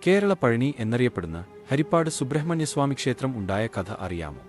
കേരള പഴനി എന്നറിയപ്പെടുന്ന ഹരിപ്പാട് സുബ്രഹ്മണ്യസ്വാമി ക്ഷേത്രം ഉണ്ടായ കഥ അറിയാമോ?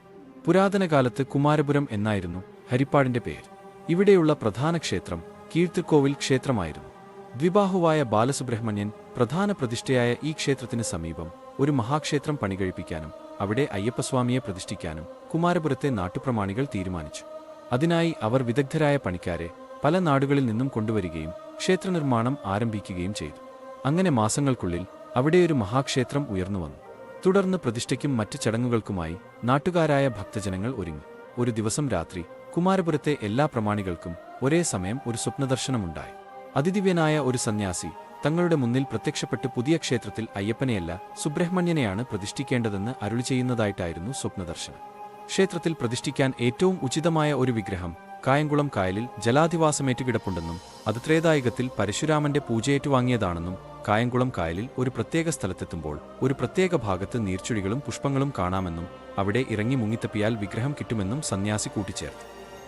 പുരാതനകാലത്ത് കുമാരപുരം എന്നായിരുന്നു ഹരിപ്പാടിന്റെ പേര്. ഇവിടെയുള്ള പ്രധാന ക്ഷേത്രം കീഴ്ത്തിക്കോവിൽ ക്ഷേത്രമായിരുന്നു. ദ്വിബാഹുവായ ബാലസുബ്രഹ്മണ്യൻ പ്രധാന പ്രതിഷ്ഠയായ ഈ ക്ഷേത്രത്തിന് സമീപം ഒരു മഹാക്ഷേത്രം പണികഴിപ്പിക്കാനും അവിടെ അയ്യപ്പസ്വാമിയെ പ്രതിഷ്ഠിക്കാനും കുമാരപുരത്തെ നാട്ടുപ്രമാണികൾ തീരുമാനിച്ചു. അതിനായി അവർ വിദഗ്ധരായ പണിക്കാരെ പല നാടുകളിൽ നിന്നും കൊണ്ടുവരികയും ക്ഷേത്രനിർമ്മാണം ആരംഭിക്കുകയും ചെയ്തു. അങ്ങനെ മാസങ്ങൾക്കുള്ളിൽ അവിടെയൊരു മഹാക്ഷേത്രം ഉയർന്നുവന്നു. തുടർന്ന് പ്രതിഷ്ഠയ്ക്കും മറ്റ് ചടങ്ങുകൾക്കുമായി നാട്ടുകാരായ ഭക്തജനങ്ങൾ ഒരുങ്ങി. ഒരു ദിവസം രാത്രി കുമാരപുരത്തെ എല്ലാ പ്രമാണികൾക്കും ഒരേ സമയം ഒരു സ്വപ്നദർശനമുണ്ടായി. അതിദിവ്യനായ ഒരു സന്യാസി തങ്ങളുടെ മുന്നിൽ പ്രത്യക്ഷപ്പെട്ട് പുതിയ ക്ഷേത്രത്തിൽ അയ്യപ്പനെയല്ല സുബ്രഹ്മണ്യനെയാണ് പ്രതിഷ്ഠിക്കേണ്ടതെന്ന് അരുളി ചെയ്യുന്നതായിട്ടായിരുന്നു സ്വപ്നദർശനം. ക്ഷേത്രത്തിൽ പ്രതിഷ്ഠിക്കാൻ ഏറ്റവും ഉചിതമായ ഒരു വിഗ്രഹം കായംകുളം കായലിൽ ജലാധിവാസമേറ്റുകിടപ്പുണ്ടെന്നും അത് ത്രേതായുഗത്തിൽ പരശുരാമന്റെ പൂജയേറ്റുവാങ്ങിയതാണെന്നും കായംകുളം കായലിൽ ഒരു പ്രത്യേക സ്ഥലത്തെത്തുമ്പോൾ ഒരു പ്രത്യേക ഭാഗത്ത് നീർച്ചുഴികളും പുഷ്പങ്ങളും കാണാമെന്നും അവിടെ ഇറങ്ങി മുങ്ങിത്തപ്പിയാൽ വിഗ്രഹം കിട്ടുമെന്നും സന്യാസി കൂട്ടിച്ചേർത്തു.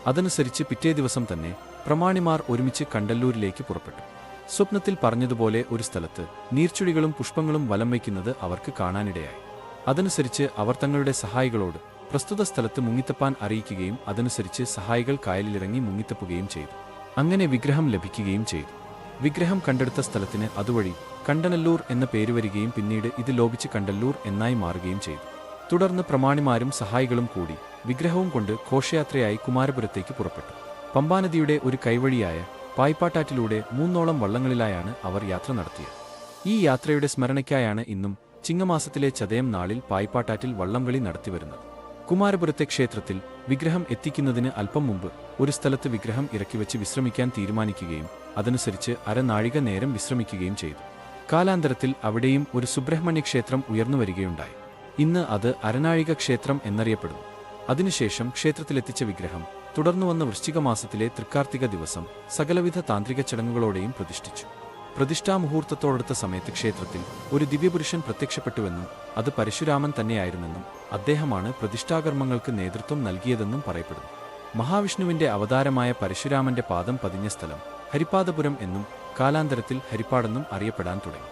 അതനുസരിച്ച് പിറ്റേ ദിവസം തന്നെ പ്രമാണിമാർ ഒരുമിച്ച് കണ്ടല്ലൂരിലേക്ക് പുറപ്പെട്ടു. സ്വപ്നത്തിൽ പറഞ്ഞതുപോലെ ഒരു സ്ഥലത്ത് നീർച്ചുഴികളും പുഷ്പങ്ങളും വലം വയ്ക്കുന്നത് അവർക്ക് കാണാനിടയായി. അതനുസരിച്ച് അവർ തങ്ങളുടെ സഹായികളോട് പ്രസ്തുത സ്ഥലത്ത് മുങ്ങിത്തപ്പാൻ അറിയിക്കുകയും അതനുസരിച്ച് സഹായികൾ കായലിലിറങ്ങി മുങ്ങിത്തപ്പുകയും ചെയ്തു. അങ്ങനെ വിഗ്രഹം ലഭിക്കുകയും ചെയ്തു. വിഗ്രഹം കണ്ടെടുത്ത സ്ഥലത്തിന് അതുവഴി കണ്ടനല്ലൂർ എന്ന പേര് വരികയും പിന്നീട് ഇത് ലോപിച്ച് കണ്ടല്ലൂർ എന്നായി മാറുകയും ചെയ്തു. തുടർന്ന് പ്രമാണിമാരും സഹായികളും കൂടി വിഗ്രഹവും കൊണ്ട് ഘോഷയാത്രയായി കുമാരപുരത്തേക്ക് പുറപ്പെട്ടു. പമ്പാനദിയുടെ ഒരു കൈവഴിയായ പായിപ്പാട്ടാറ്റിലൂടെ 3ഓളം വള്ളങ്ങളിലായാണ് അവർ യാത്ര നടത്തിയത്. ഈ യാത്രയുടെ സ്മരണയ്ക്കായാണ് ഇന്നും ചിങ്ങമാസത്തിലെ ചതയം നാളിൽ പായിപ്പാട്ടാറ്റിൽ വള്ളംകളി നടത്തിവരുന്നത്. കുമാരപുരത്തെ ക്ഷേത്രത്തിൽ വിഗ്രഹം എത്തിക്കുന്നതിന് അല്പം മുമ്പ് ഒരു സ്ഥലത്ത് വിഗ്രഹം ഇറക്കിവെച്ച് വിശ്രമിക്കാൻ തീരുമാനിക്കുകയും അതനുസരിച്ച് അരനാഴിക നേരം വിശ്രമിക്കുകയും ചെയ്തു. കാലാന്തരത്തിൽ അവിടെയും ഒരു സുബ്രഹ്മണ്യ ക്ഷേത്രം ഉയർന്നുവരികയുണ്ടായി. ഇന്ന് അത് അരനാഴിക ക്ഷേത്രം എന്നറിയപ്പെടുന്നു. അതിനുശേഷം ക്ഷേത്രത്തിലെത്തിച്ച വിഗ്രഹം തുടർന്നുവന്ന വൃശ്ചികമാസത്തിലെ തൃക്കാർത്തിക ദിവസം സകലവിധ താന്ത്രിക ചടങ്ങുകളോടെയും പ്രതിഷ്ഠിച്ചു. പ്രതിഷ്ഠാമുഹൂർത്തത്തോടടുത്ത സമയത്ത് ക്ഷേത്രത്തിൽ ഒരു ദിവ്യപുരുഷൻ പ്രത്യക്ഷപ്പെട്ടുവെന്നും അത് പരശുരാമൻ തന്നെയായിരുന്നെന്നും അദ്ദേഹമാണ് പ്രതിഷ്ഠാകർമ്മങ്ങൾക്ക് നേതൃത്വം നൽകിയതെന്നും പറയപ്പെടുന്നു. മഹാവിഷ്ണുവിന്റെ അവതാരമായ പരശുരാമന്റെ പാദം പതിഞ്ഞ സ്ഥലം ഹരിപ്പാദപുരം എന്നും കാലാന്തരത്തിൽ ഹരിപ്പാടെന്നും അറിയപ്പെടാൻ തുടങ്ങി.